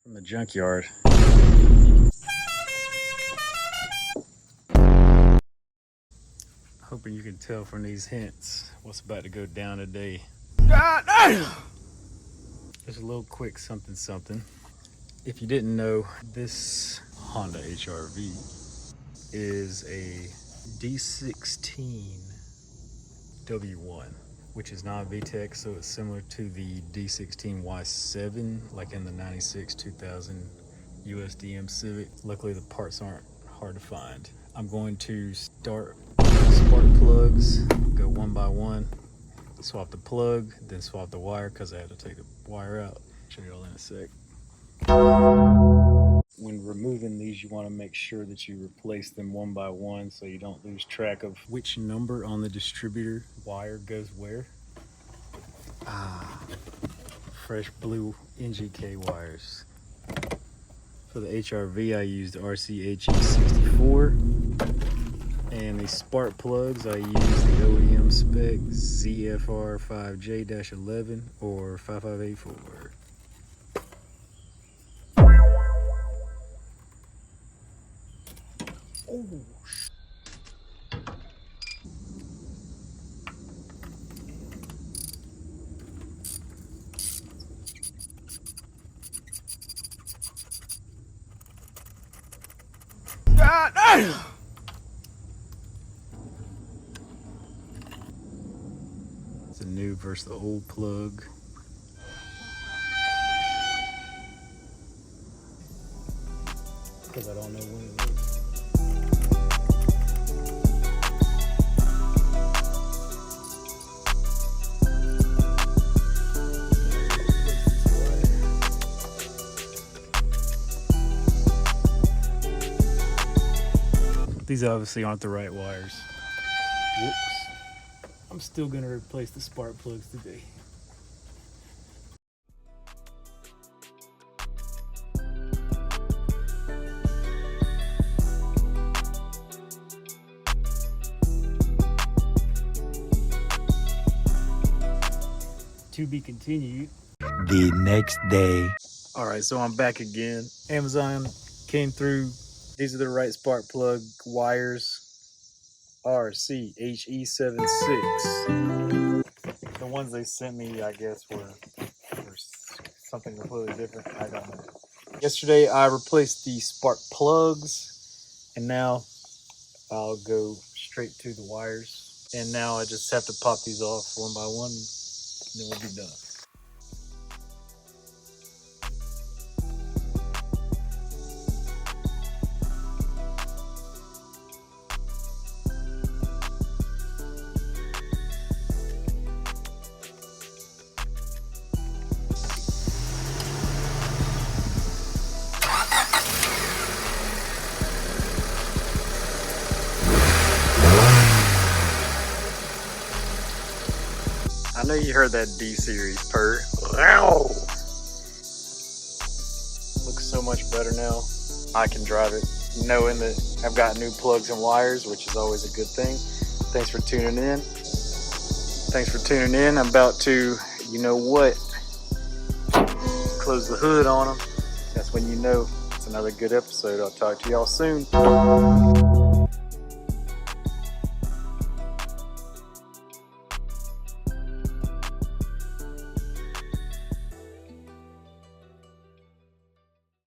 From the junkyard. Hoping you can tell from these hints what's about to go down today. God damn! Just a little quick something. If you didn't know, this Honda HR-V is a D16 W1, which is not VTEC, so it's similar to the D16 Y7, like in the 96 2000 USDM Civic. Luckily, the parts aren't hard to find. I'm going to start spark plugs, go one by one, swap the plug, then swap the wire because I had to take the wire out. Show you all in a sec. When removing these, you want to make sure that you replace them one by one so you don't lose track of which number on the distributor wire goes where. Fresh blue NGK wires. For the HR-V, I used RCHE64. And the spark plugs, I used the OEM spec ZFR5J-11 or 5584. Oh, God damn! It's the new versus the old plug. Because I don't know when it is. These obviously aren't the right wires. Whoops. I'm still gonna replace the spark plugs today. To be continued. The next day. All right, so I'm back again. Amazon came through. These are the right spark plug wires. RCHE76. The ones they sent me, I guess, were something completely different. I don't know. Yesterday, I replaced the spark plugs, and now I'll go straight to the wires. And now I just have to pop these off one by one, and then we'll be done. I know you heard that D-Series purr. Ow! Looks so much better now. I can drive it knowing that I've got new plugs and wires, which is always a good thing. Thanks for tuning in. I'm about to, you know what, close the hood on them. That's when you know it's another good episode. I'll talk to y'all soon.